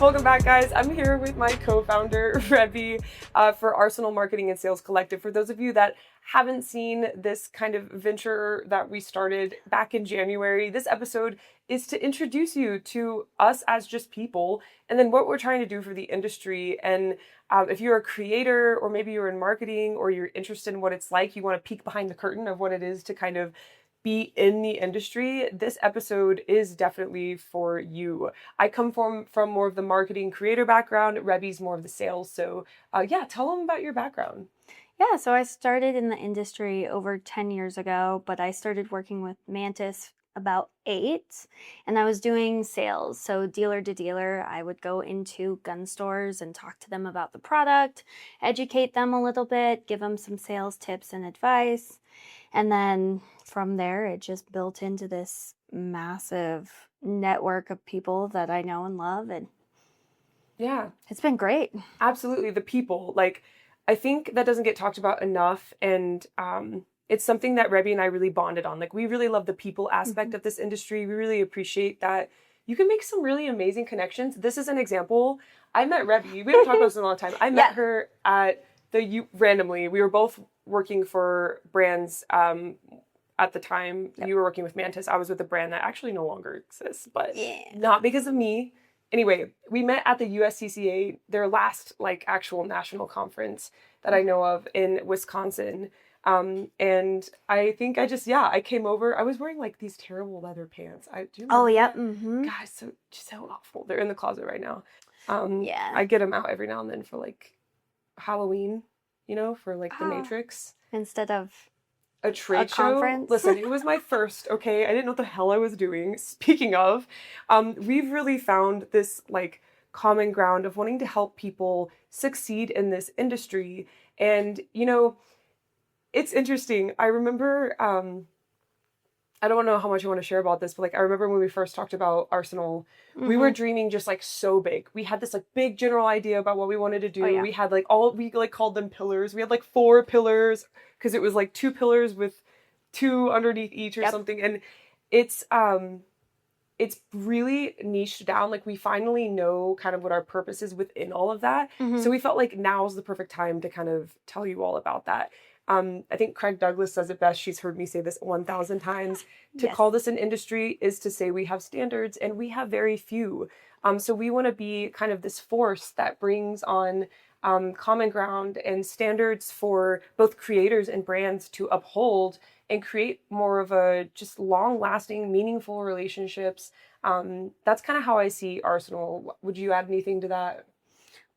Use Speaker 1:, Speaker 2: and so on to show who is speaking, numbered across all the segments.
Speaker 1: Welcome back, guys. I'm here with my co-founder, Rebby, for Arsenal Marketing and Sales Collective. For those of you that haven't seen this kind of venture that we started back in January, this episode is to introduce you to us as just people, and then what we're trying to do for the industry. And if you're a creator, or maybe you're in marketing, or you're interested in what it's like, you want to peek behind the curtain of what it is to kind of be in the industry, this episode is definitely for you. I come from more of the marketing creator background. Rebby's more of the sales. So tell them about your background.
Speaker 2: Yeah, so I started in the industry over 10 years ago, but I started working with Mantis about 8, and I was doing sales. So dealer to dealer, I would go into gun stores and talk to them about the product, educate them a little bit, give them some sales tips and advice. And then from there, it just built into this massive network of people that I know and love. And
Speaker 1: yeah,
Speaker 2: it's been great.
Speaker 1: Absolutely. The people, I think that doesn't get talked about enough. And it's something that Rebby and I really bonded on. We really love the people aspect of this industry. We really appreciate that you can make some really amazing connections. This is an example. I met Rebby. We don't talk about this in a long time. I met her at randomly. We were both working for brands at the time. You were working with Mantis. I was with a brand that actually no longer exists, but not because of me. Anyway, we met at the USCCA, their last actual national conference that I know of in Wisconsin. And I think I came over. I was wearing these terrible leather pants.
Speaker 2: Mm-hmm.
Speaker 1: Guys, so awful. They're in the closet right now. I get them out every now and then for Halloween, for the Matrix.
Speaker 2: Instead of
Speaker 1: a trade show.
Speaker 2: Conference.
Speaker 1: Listen, it was my first, okay? I didn't know what the hell I was doing. Speaking of, we've really found this common ground of wanting to help people succeed in this industry. And, it's interesting. I remember, I don't know how much you want to share about this, but I remember when we first talked about Arsenal, we were dreaming just so big. We had this big general idea about what we wanted to do. Oh, yeah. We had we called them pillars. We had 4 pillars because it was 2 pillars with 2 underneath each or something. And it's really niched down. We finally know kind of what our purpose is within all of that. Mm-hmm. So we felt now's the perfect time to kind of tell you all about that. I think Craig Douglas says it best. She's heard me say this 1,000 times. To call this an industry is to say we have standards and we have very few. So we want to be kind of this force that brings on common ground and standards for both creators and brands to uphold and create more of a just long-lasting, meaningful relationships. That's kind of how I see Arsenal. Would you add anything to that?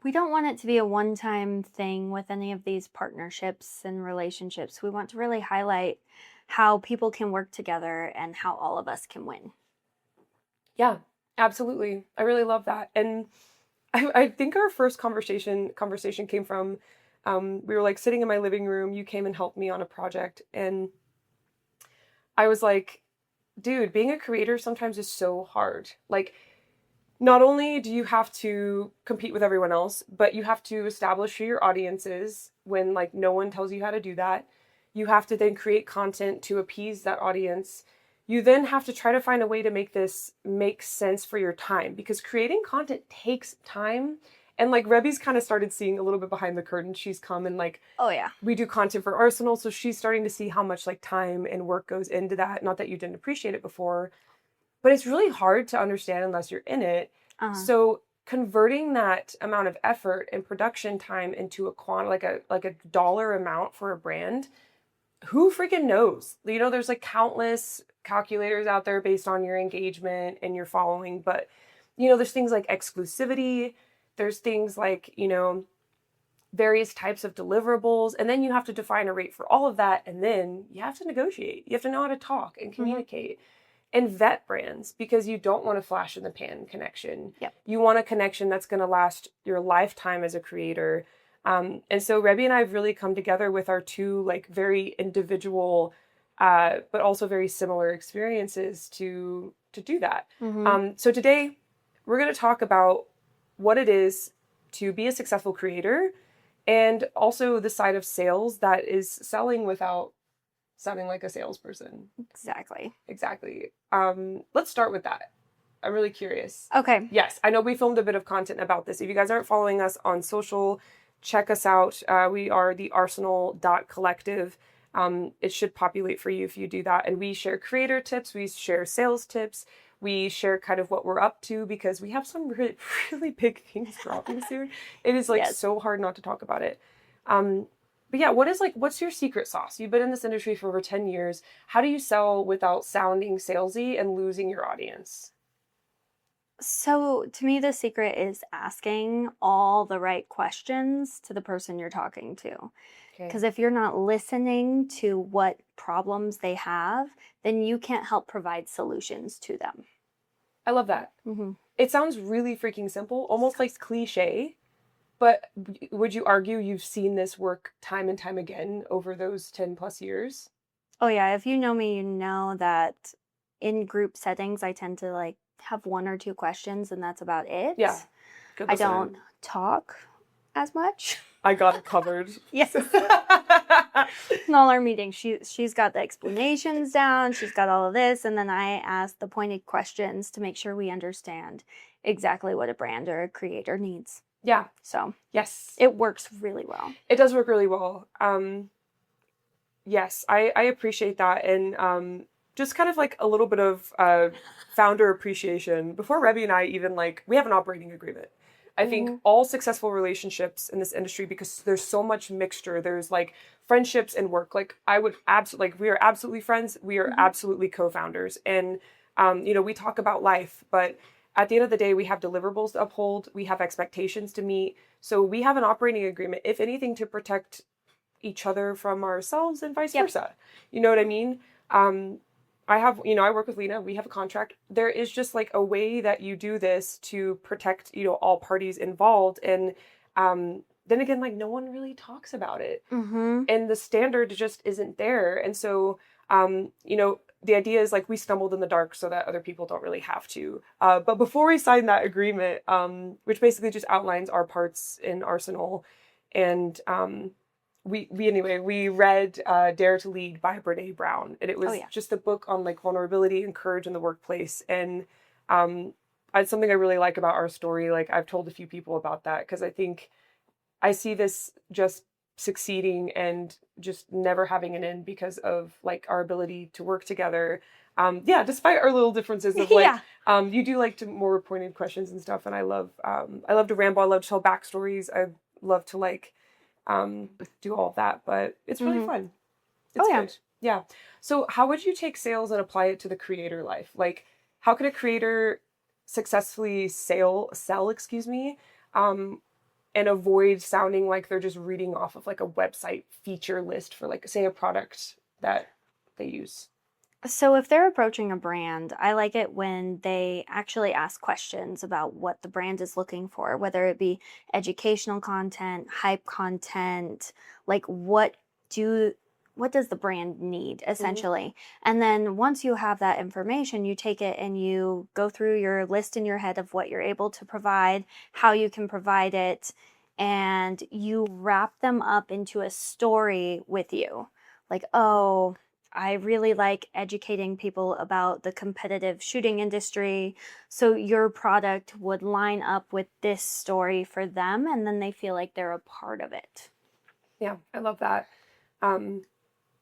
Speaker 2: We don't want it to be a one-time thing with any of these partnerships and relationships. We want to really highlight how people can work together and how all of us can win.
Speaker 1: Yeah, absolutely. I really love that. And I think our first conversation came from, we were sitting in my living room. You came and helped me on a project. And I was like, dude, being a creator sometimes is so hard. Not only do you have to compete with everyone else, but you have to establish who your audience is when no one tells you how to do that. You have to then create content to appease that audience. You then have to try to find a way to make this make sense for your time, because creating content takes time. And Rebby's kind of started seeing a little bit behind the curtain. She's come and
Speaker 2: oh yeah,
Speaker 1: we do content for Arsenal. So she's starting to see how much time and work goes into that. Not that you didn't appreciate it before, but it's really hard to understand unless you're in it. Uh-huh. So converting that amount of effort and production time into a dollar amount for a brand, who freaking knows? There's countless calculators out there based on your engagement and your following, but there's things like exclusivity. There's things various types of deliverables, and then you have to define a rate for all of that, and then you have to negotiate. You have to know how to talk and communicate. Mm-hmm. And vet brands, because you don't want a flash in the pan connection. Yep. You want a connection that's going to last your lifetime as a creator. And so Rebby and I have really come together with our 2 very individual, but also very similar experiences to do that. Mm-hmm. So today we're going to talk about what it is to be a successful creator, and also the side of sales that is selling without sounding like a salesperson.
Speaker 2: Exactly.
Speaker 1: Let's start with that. I'm really curious.
Speaker 2: Okay.
Speaker 1: Yes, I know we filmed a bit of content about this. If you guys aren't following us on social, check us out. We are the arsenal.collective. It should populate for you if you do that. And we share creator tips, we share sales tips, we share kind of what we're up to because we have some really, really big things dropping soon. It is like
Speaker 2: Yes.
Speaker 1: so hard not to talk about it. But yeah, what's your secret sauce? You've been in this industry for over 10 years. How do you sell without sounding salesy and losing your audience?
Speaker 2: So to me, the secret is asking all the right questions to the person you're talking to.
Speaker 1: Okay.
Speaker 2: Because if you're not listening to what problems they have, then you can't help provide solutions to them.
Speaker 1: I love that.
Speaker 2: Mm-hmm.
Speaker 1: It sounds really freaking simple, almost like cliche, but would you argue you've seen this work time and time again over those 10 plus years?
Speaker 2: Oh yeah, if you know me, you know that in group settings, I tend to like have one or two questions and that's about it.
Speaker 1: Yeah. Good
Speaker 2: I
Speaker 1: listener.
Speaker 2: don't talk as much.
Speaker 1: I got it covered.
Speaker 2: Yes. In all our meetings, she's got the explanations down, she's got all of this, and then I ask the pointed questions to make sure we understand exactly what a brand or a creator needs.
Speaker 1: Yeah.
Speaker 2: So
Speaker 1: Yes.
Speaker 2: it works really well.
Speaker 1: It does work really well. Yes, I appreciate that. And just kind of like a little bit of founder appreciation. Before Rebby and I even we have an operating agreement. I think all successful relationships in this industry, because there's so much mixture, there's like friendships and work. Like I would absolutely, we are absolutely friends. We are absolutely co-founders. And, we talk about life, but at the end of the day, we have deliverables to uphold. We have expectations to meet. So we have an operating agreement, if anything, to protect each other from ourselves and vice versa. You know what I mean? I work with Lena. We have a contract. There is just like a way that you do this to protect, all parties involved. And then again, like no one really talks about it. And the standard just isn't there. And so, the idea is like we stumbled in the dark so that other people don't really have to. But before we signed that agreement, which basically just outlines our parts in Arsenal, and we read Dare to Lead by Brene Brown, and it was just a book on like vulnerability and courage in the workplace. And it's something I really like about our story. Like I've told a few people about that because I think I see this just succeeding and just never having an end because of like our ability to work together. Despite our little differences of like, you do like to more pointed questions and stuff. And I love to ramble. I love to tell backstories. I love to like, do all of that, but it's really fun. It's good. Yeah. So how would you take sales and apply it to the creator life? Like how can a creator successfully sell, and avoid sounding like they're just reading off of like a website feature list for like, say, a product that they use?
Speaker 2: So if they're approaching a brand, I like it when they actually ask questions about what the brand is looking for, whether it be educational content, hype content, like what does the brand need essentially? And then once you have that information, you take it and you go through your list in your head of what you're able to provide, how you can provide it, and you wrap them up into a story with you. Like, oh, I really like educating people about the competitive shooting industry. So your product would line up with this story for them, and then they feel like they're a part of it.
Speaker 1: Yeah, I love that.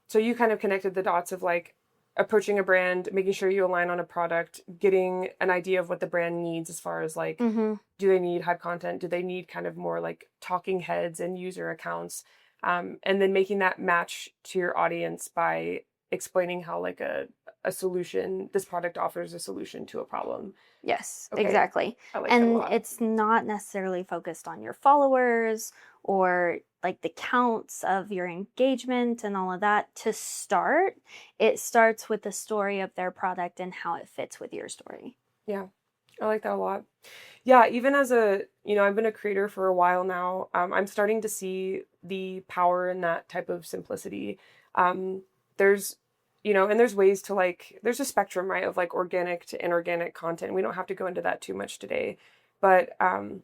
Speaker 1: So you kind of connected the dots of like approaching a brand, making sure you align on a product, getting an idea of what the brand needs as far as like, do they need hype content? Do they need kind of more like talking heads and user accounts? And then making that match to your audience by explaining how like a solution, this product offers a solution to a problem.
Speaker 2: Yes,
Speaker 1: Okay.
Speaker 2: Exactly.
Speaker 1: I like that a
Speaker 2: And
Speaker 1: lot.
Speaker 2: it's not necessarily focused on your followers or like the counts of your engagement and all of that. To start, it starts with the story of their product and how it fits with your story.
Speaker 1: Yeah, I like that a lot. Yeah, even as I've been a creator for a while now, I'm starting to see the power in that type of simplicity. There's ways to like, there's a spectrum, right, of like organic to inorganic content. We don't have to go into that too much today, but I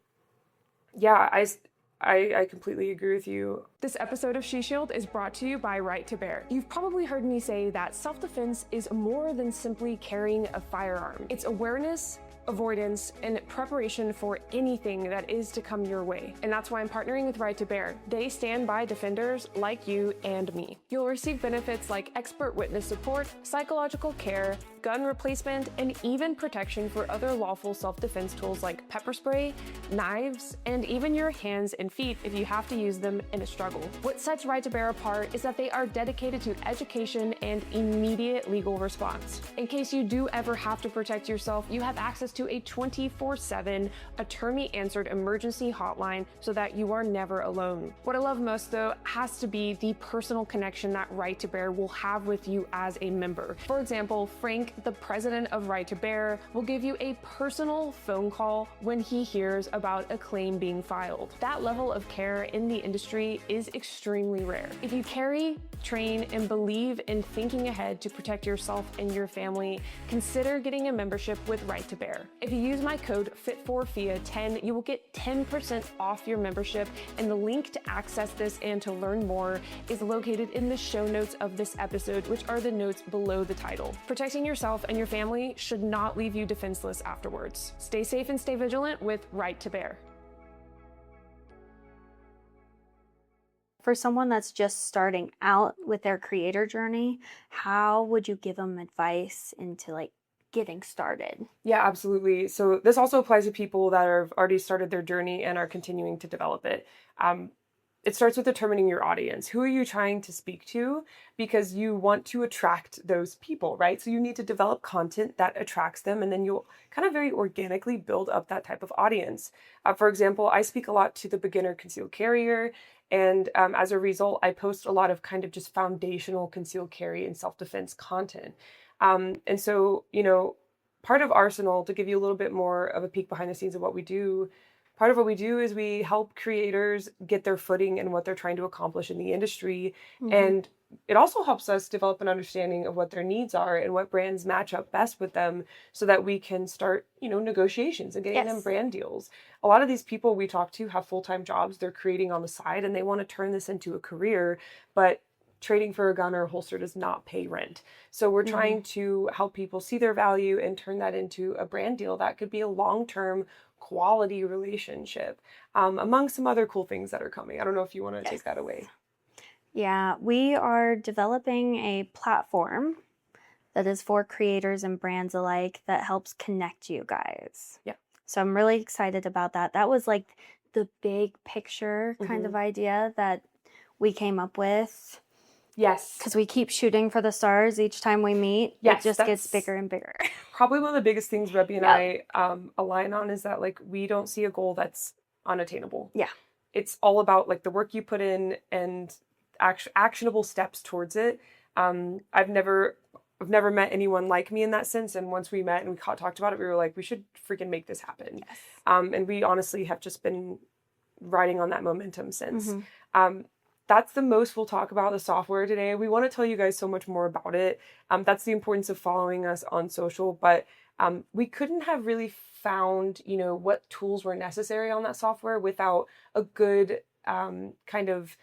Speaker 1: completely agree with you. This episode of She Shield is brought to you by Right to Bear. You've probably heard me say that self-defense is more than simply carrying a firearm. It's awareness, avoidance, and preparation for anything that is to come your way. And that's why I'm partnering with Right to Bear. They stand by defenders like you and me. You'll receive benefits like expert witness support, psychological care, gun replacement, and even protection for other lawful self-defense tools like pepper spray, knives, and even your hands and feet if you have to use them in a struggle. What sets Right to Bear apart is that they are dedicated to education and immediate legal response. In case you do ever have to protect yourself, you have access to a 24/7 attorney-answered emergency hotline so that you are never alone. What I love most, though, has to be the personal connection that Right to Bear will have with you as a member. For example, Frank, the president of Right to Bear, will give you a personal phone call when he hears about a claim being filed. That level of care in the industry is extremely rare. If you carry, train, and believe in thinking ahead to protect yourself and your family, consider getting a membership with Right to Bear. If you use my code FIT4FIA10, you will get 10% off your membership, and the link to access this and to learn more is located in the show notes of this episode, which are the notes below the title. Protecting yourself and your family should not leave you defenseless afterwards. Stay safe and stay vigilant with Right to Bear.
Speaker 2: For someone that's just starting out with their creator journey, how would you give them advice into like getting started?
Speaker 1: Yeah, absolutely. So this also applies to people that have already started their journey and are continuing to develop it. It starts with determining your audience. Who are you trying to speak to? Because you want to attract those people, right? So you need to develop content that attracts them, and then you'll kind of very organically build up that type of audience. For example, I speak a lot to the beginner concealed carrier, and as a result, I post a lot of kind of just foundational concealed carry and self-defense content. And so, part of Arsenal, to give you a little bit more of a peek behind the scenes of what we do, part of what we do is we help creators get their footing in what they're trying to accomplish in the industry. Mm-hmm. And it also helps us develop an understanding of what their needs are and what brands match up best with them so that we can start, negotiations and getting them brand deals. A lot of these people we talk to have full-time jobs they're creating on the side, and they want to turn this into a career, but trading for a gun or a holster does not pay rent. So we're trying to help people see their value and turn that into a brand deal that could be a long-term quality relationship, among some other cool things that are coming. I don't know if you want to take that away.
Speaker 2: Yeah, we are developing a platform that is for creators and brands alike that helps connect you guys.
Speaker 1: Yeah.
Speaker 2: So I'm really excited about that. That was like the big picture kind of idea that we came up with.
Speaker 1: Yes.
Speaker 2: Because we keep shooting for the stars each time we meet.
Speaker 1: Yes,
Speaker 2: it just gets bigger and bigger.
Speaker 1: Probably one of the biggest things Rebby and I align on is that we don't see a goal that's unattainable.
Speaker 2: Yeah.
Speaker 1: It's all about the work you put in and actionable steps towards it. I've never met anyone like me in that sense. And once we met and we talked about it, we were like, we should freaking make this happen.
Speaker 2: Yes.
Speaker 1: And we honestly have just been riding on that momentum since. That's the most we'll talk about the software today. We want to tell you guys so much more about it. That's the importance of following us on social, but we couldn't have really found, what tools were necessary on that software without a good kind of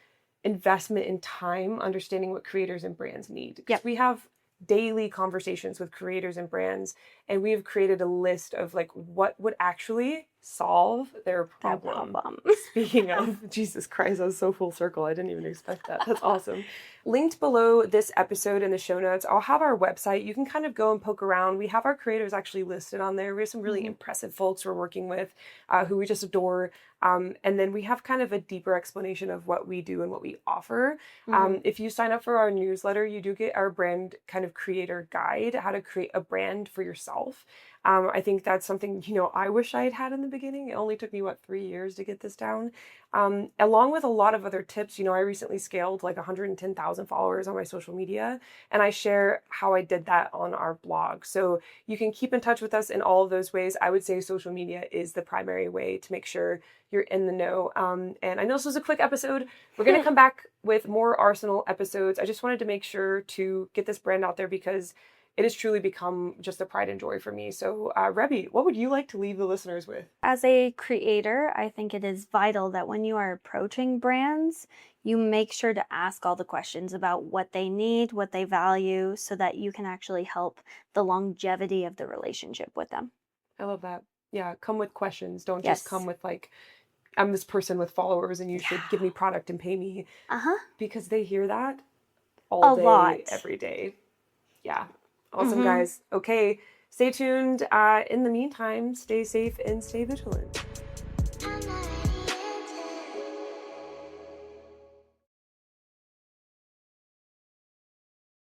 Speaker 1: investment in time, understanding what creators and brands need. Because we have daily conversations with creators and brands, and we have created a list of what would actually solve their problem. Speaking of, Jesus Christ, I was so full circle. I didn't even expect that. That's awesome. Linked below this episode in the show notes, I'll have our website. You can kind of go and poke around. We have our creators actually listed on there. We have some really impressive folks we're working with who we just adore. And then we have kind of a deeper explanation of what we do and what we offer. If you sign up for our newsletter, you do get our brand kind of creator guide, how to create a brand for yourself. I think that's something, I wish I had had in the beginning. It only took me, 3 years to get this down. Along with a lot of other tips, I recently scaled 110,000 followers on my social media, and I share how I did that on our blog. So you can keep in touch with us in all of those ways. I would say social media is the primary way to make sure you're in the know. And I know this was a quick episode. We're going to come back with more Arsenal episodes. I just wanted to make sure to get this brand out there because it has truly become just a pride and joy for me. So, Rebby, what would you like to leave the listeners with?
Speaker 2: As a creator, I think it is vital that when you are approaching brands, you make sure to ask all the questions about what they need, what they value, so that you can actually help the longevity of the relationship with them.
Speaker 1: I love that. Yeah, come with questions. Don't just
Speaker 2: Yes.
Speaker 1: come with like, I'm this person with followers and you should give me product and pay me.
Speaker 2: Uh-huh.
Speaker 1: Because they hear that all
Speaker 2: A
Speaker 1: day,
Speaker 2: lot.
Speaker 1: every day. Yeah. Awesome,
Speaker 2: Mm-hmm.
Speaker 1: guys. Okay. Stay tuned. In the meantime, stay safe and stay vigilant.